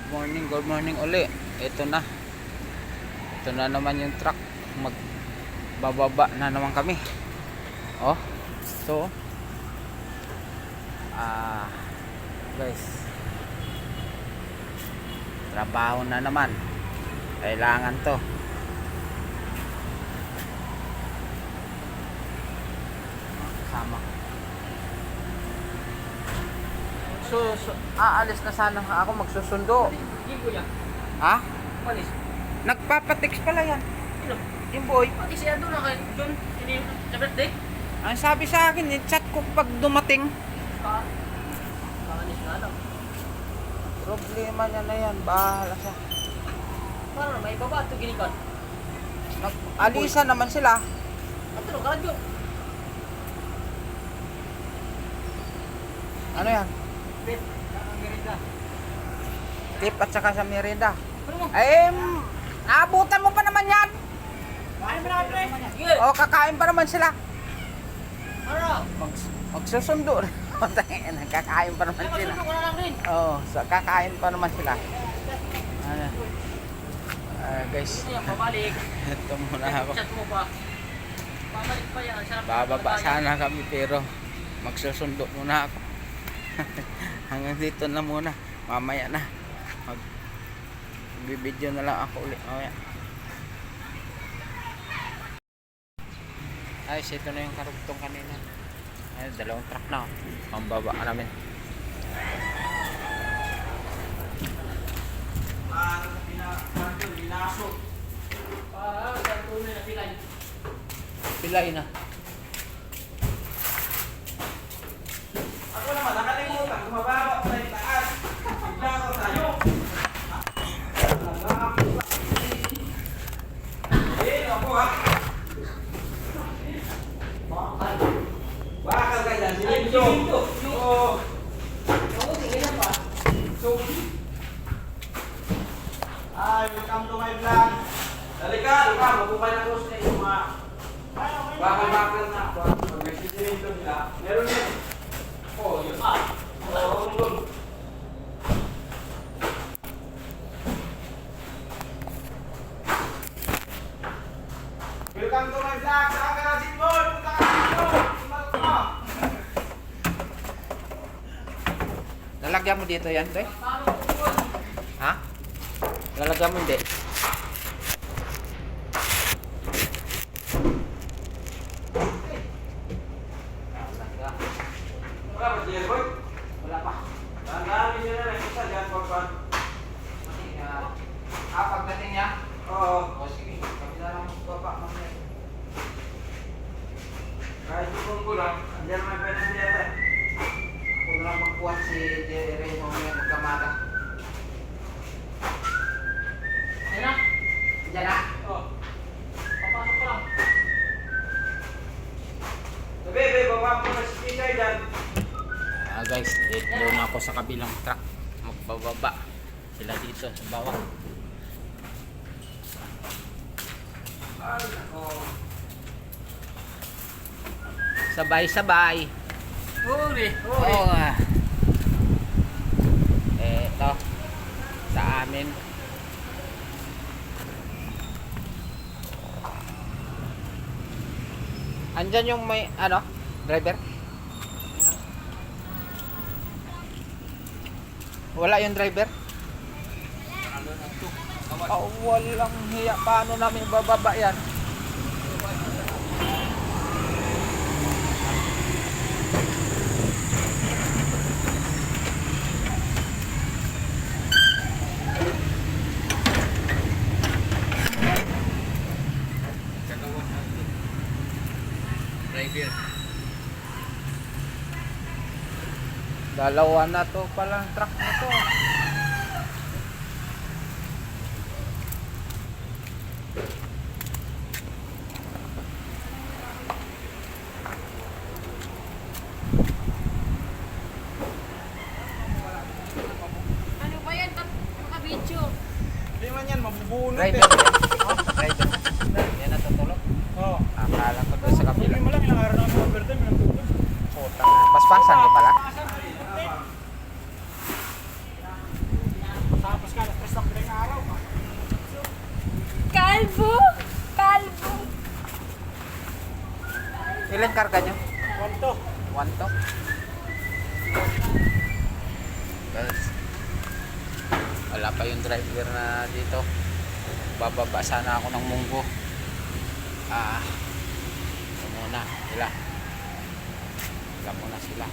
Good morning uli. Ito na. Ito na naman yung truck. Magbababa na naman kami. Oh. So, guys. Trabaho na naman. Kailangan to. Kasama. So, aalis na sana ako, magsusundo. Ha? Malis. Nagpapatix pala yan. Sino? Yung boy. Pati siya doon na kay John. Sino yung sa birthday? Ang sabi sa akin, chat ko pag dumating. Pakanis na lang. Problema niya na yan. Bahala siya. Paano na may baba ito ginikan? Alisa naman sila. At ano, radyo. Ano yan? Bet, ang merenda. Tip at saka sa merienda. Ano mo? Eh, naabutan mo pa naman yan. Kain mo na pre. Sige. O, kakain pa naman sila. Ano? Magsusundo. Kakain pa naman Ay, sila. masundo ko na lang rin. Oo, kakain pa naman sila. Ano? Guys, Gusto niya pabalik. ito muna ako. Chat mo pa. Pabalik pa yan. Sarap Bababa sana kami pero magsusundo muna ako. Hanggang dito na muna. Mamaya na. Magbibideo na lang ako ulit. Mamaya. Ay, ito na yung karugtong kanina. Ay, dalawang truck na. Pambaba ka namin. tunay na pilay. Pilay na. Ako naman, nakalimutan. Kumababa pa yung taas. Bigla ako tayo. Ako ha. Bakal ka dyan. Silinto. Oo. Ako, tingin na pa. So, welcome to my vlog. Halika, magpupay na ko sa inyo mga bakal-bakal na ako. Pag may silinto nila, meron yun. Oh, yun. Oo, yun. Welcome to my vlog. Saan ka na, Simon? Punta ka dito. Simon ka. Lalagyan mo dito yan, te? Ha? Lalagyan mo hindi? Wala ba siya, boy? Wala pa. Ang dami siya na rin. Isa dyan, Pagpan. Pagdating niya? Oo. O sige, kami na lang baba mamaya. Kahit yung ko lang, andyan may pwede siya tayo. Ako na lang magkuhan si Jerry mamaya magkamada. Ayun na. Diyan na? Oh. Papasok ko lang. Sabi, baba mo na si Pichay dyan. Guys, dito na ako sa kabilang truck. Magbababa sila dito sa bawah. Ay, nako. Sabay-sabay. Huli. Oo. Eto. Sa amin. Andyan yung may, ano, driver? Wala yung driver? Oh, walang hiya. Paano namin bababa yan? Driver. Dalawa na to palang truck na to. Ano ba yan? Naka-video. Hindi man yan, mabubunot Driver. Oh, driver. Yan natutulog. Oo. Akala ko doon sa kabila. Hindi mo lang ilang araw na ako overtime, ilang tulog. Puta. Paspasan niyo pala. Tapos ka Ilang karga nyo? 1 to. 1 to? Guys, wala pa yung driver na dito. Bababa sana ako ng munggo. Ito muna sila. Sila muna sila.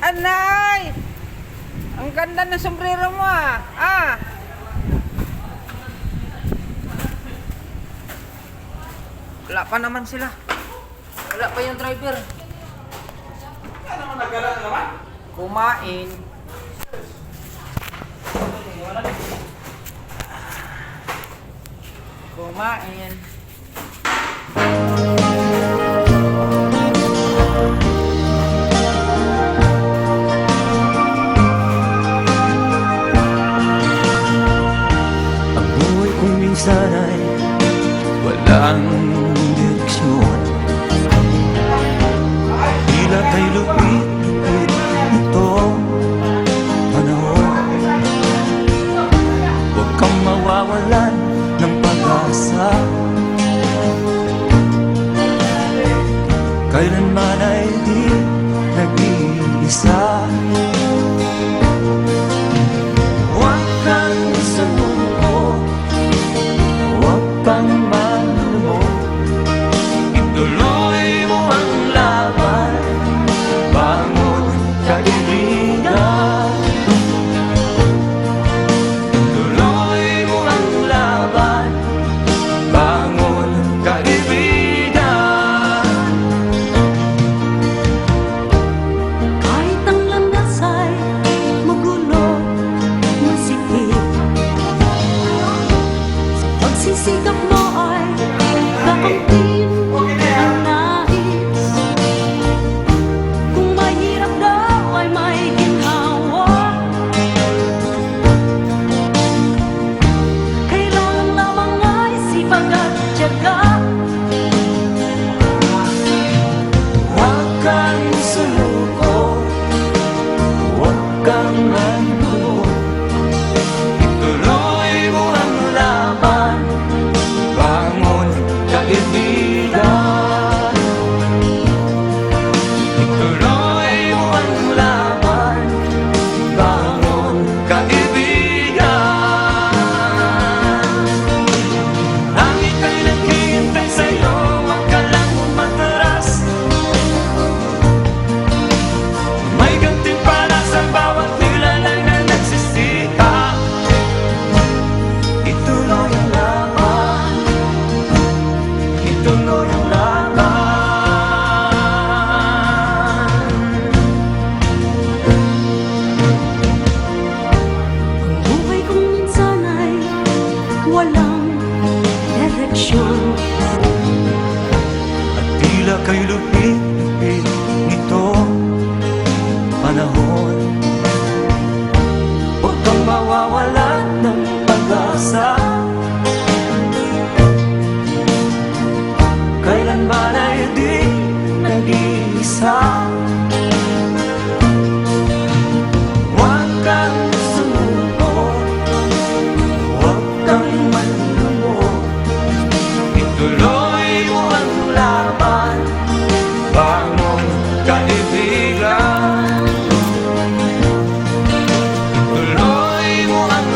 Anay! Ang ganda ng sombrero mo ah! Wala pa naman sila. Wala pa yung driver. Ano naman nagala na naman? Kumain. Kumain. Ang buhay kong minsan ay walang direksyon. Tila kay lupit itong panahon. Huwag kang mawawalan ng pag-asa. Kailanman ay di nag-iisa. Huwag kang sumuko, huwag kang malumot. Ituloy mo ang laban, bangon kaibigan. Ituloy mo ang laban, bangon kaibigan. Kahit ang landas ay magulo, masikip, sa pagsisikap mo ay kakamtin ang nais. Kung mahirap daw ay may ginhawa, kailangan lamang ay sipag at tiyaga. Huwag kang sumuko, huwag kang malumot. Ituloy mo ang laban, bangon kaibigan. Ituloy mo ang laban, bangon kaibigan. Ang ika'y naghihintay sa'yo, huwag ka lang umatras. May gantimpala sa bawat nilalang na nagsisikap. Ituloy ang laban, ituloy ang laban. Ang buhay kong minsan ay walang direksyon. At tila kay lupit-lupit nitong panahon. Huwag kang mawawalan ng pag-asa. Kailanman ay di nag-iisa. Huwag kang sumuko, huwag kang malumot. Ituloy mo ang laban, bangon kaibigan. Ituloy mo ang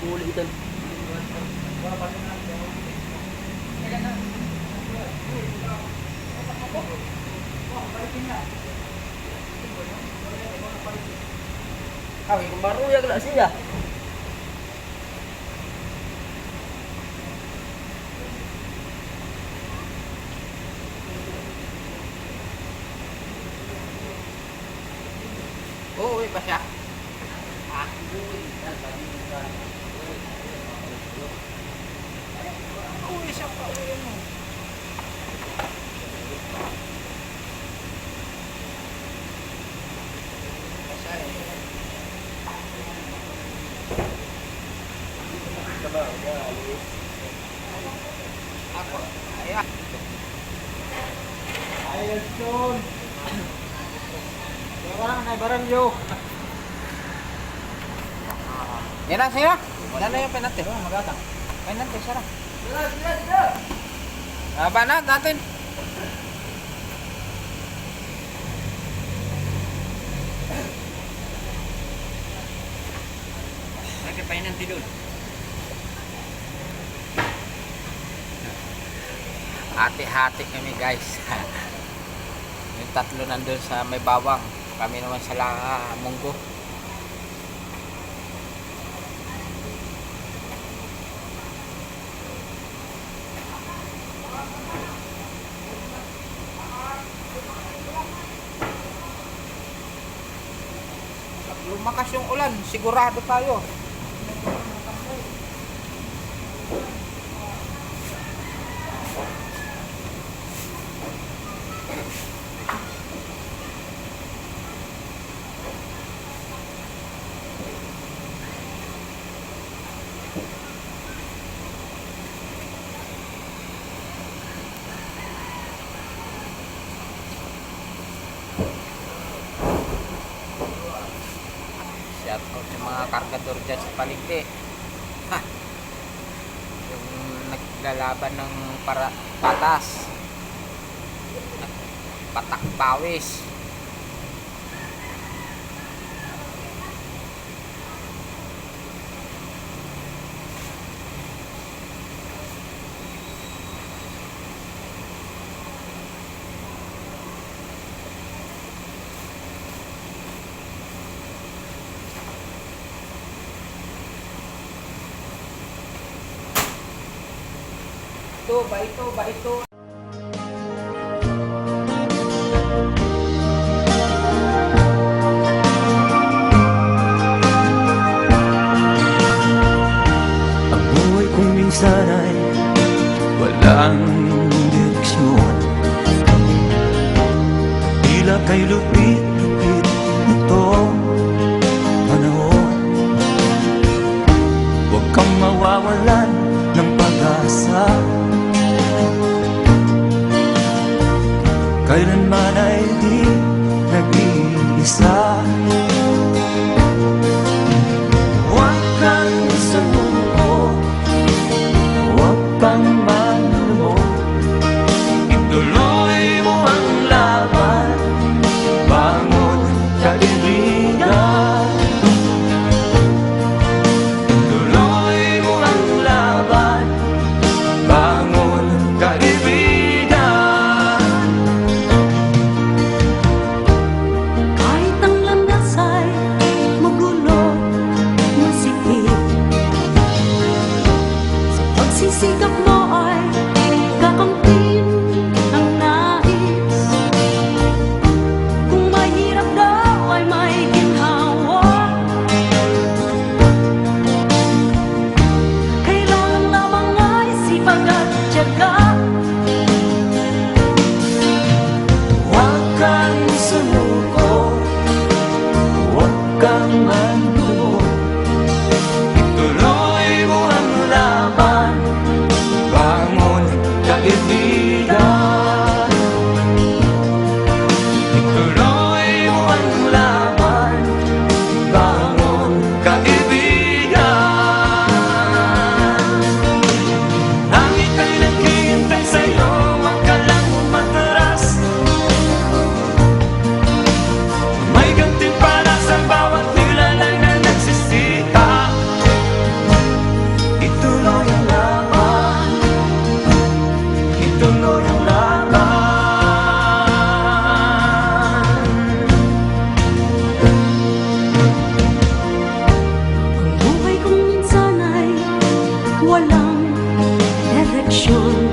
ulitan. Kami kung maruyag na siya. Uuwi pa siya. Uwi siya pa, uwi mo. Ako, ayan. Ayos yun. Barang, ay barang yo. Yan na, sira. Yan na yung penalty. Magatang. Penalty, sira. Banat natin. Nagkapainan tidul. Hati-hati kami guys. Yung tatlo nandun sa may bawang. Kami naman sa munggo. Lumakas yung ulan, sigurado tayo. Shout out sa mga kargador dyan sa palengke. Ha! Yung naglalaban ng patas. Patak pawis. Ba ito. Ang buhay kong minsan ay walang direksyon. Tila kay lupit-lupit itong panahon. Huwag kang mawawalan ng pag-asa. Kailanman ay di nag-iisa. Huwag kang sumuko, huwag kang manlumok. Ituloy mo ang laban, bangon kaibigan. Ituloy mo ang laban, bangon kaibigan. walang direksyon.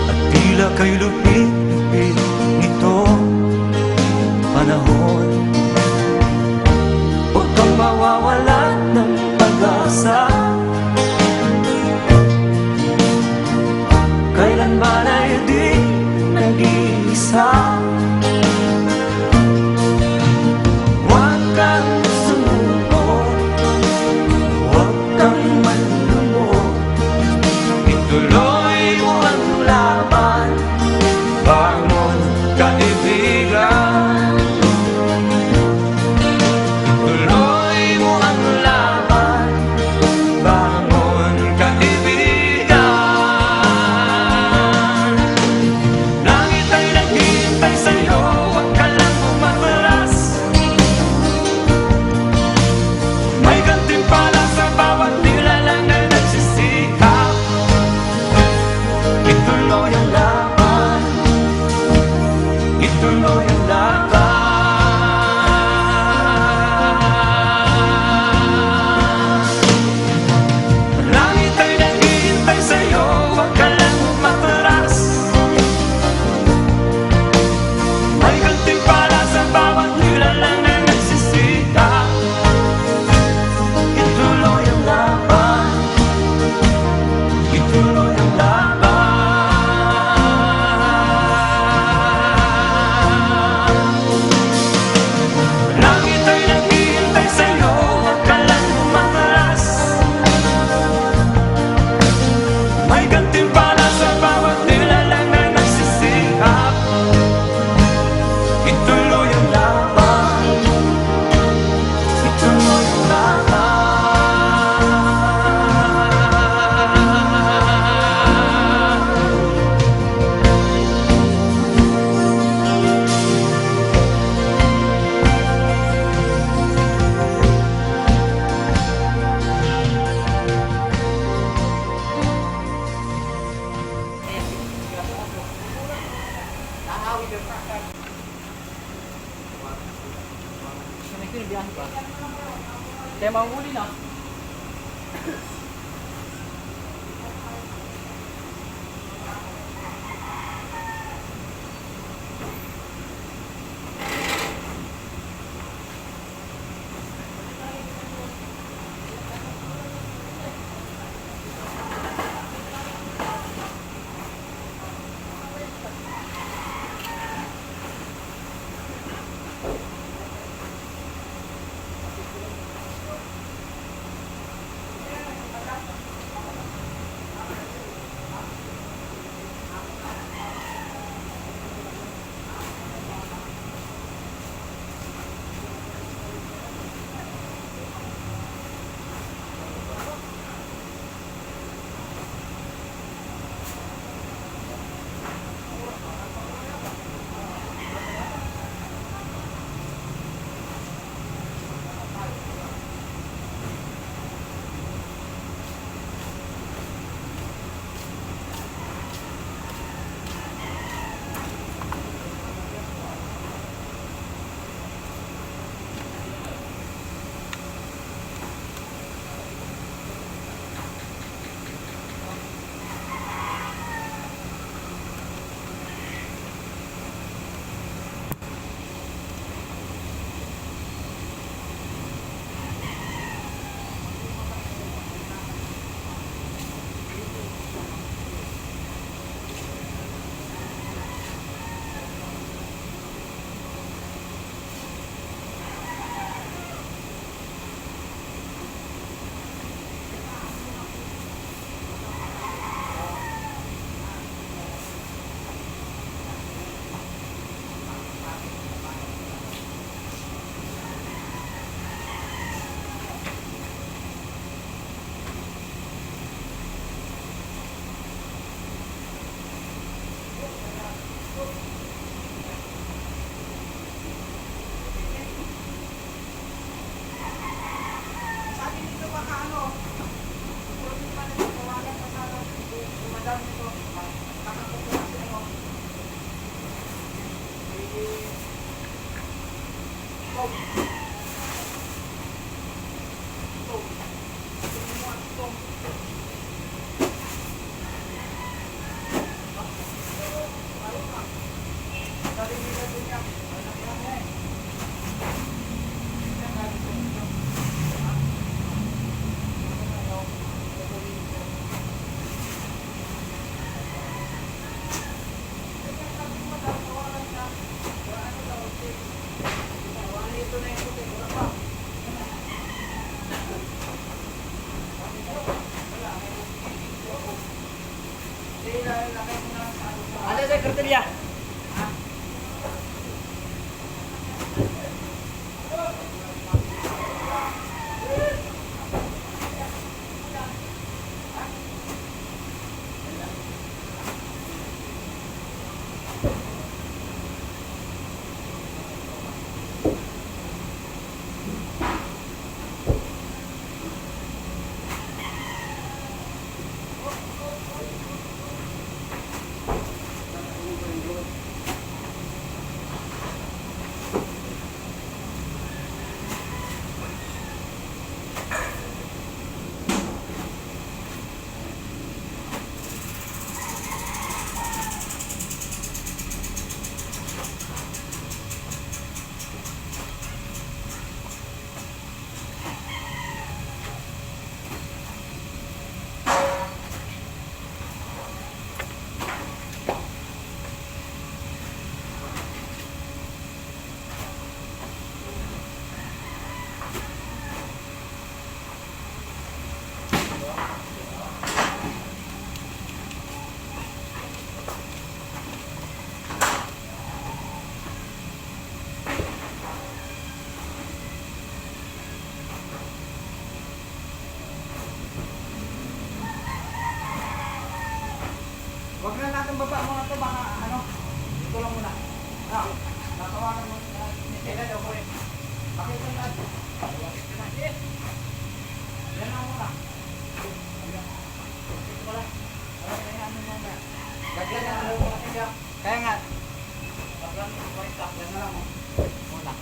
At tila kay lupit-lupit nito panahon. Huwag kang mawawalan ng pag-asa. Kailanman ay di nag-iisa. Huwag kang sumuko, huwag kang manlulunod. Ituloy mo ang laban, bangon kaibigan. Ituloy mo ang laban, bangon kaibigan. Langit ay naghihintay sa'yo, huwag ka lang umatras. May gantimpala sa bawat nilalang na nagsisikap. Ituloy ang laban, ituloy ang laban. Langit ay naghihintay sa'yo, huwag ka lang umatras. May gantimpala sa bawat nilalang na nagsisikap. Ituloy ang laban, ituloy ang laban. Langit ay naghihintay sa'yo, huwag ka lang umatras. May gantimpala sa bawat nilalang na nagsisikap. Ituloy ang laban, ituloy ang laban. Kaya mahuli na. Ito. kartilya. Huwag na natin baba mga to, baka ano, dito lang muna. Ah, natawagan mo, kailan daw ko eh. Pakita na natin. Yan lang muna. Dito pala. Kaya ano mo na. Gagyan na ano mo natin siya. Kaya nga. Paglan mo, yan na lang mo. Muna.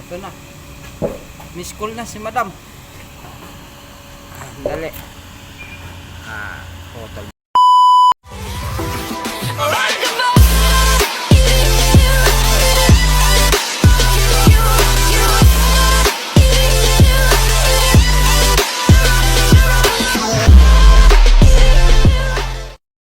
Ito na. Miss call na si madam. Dali.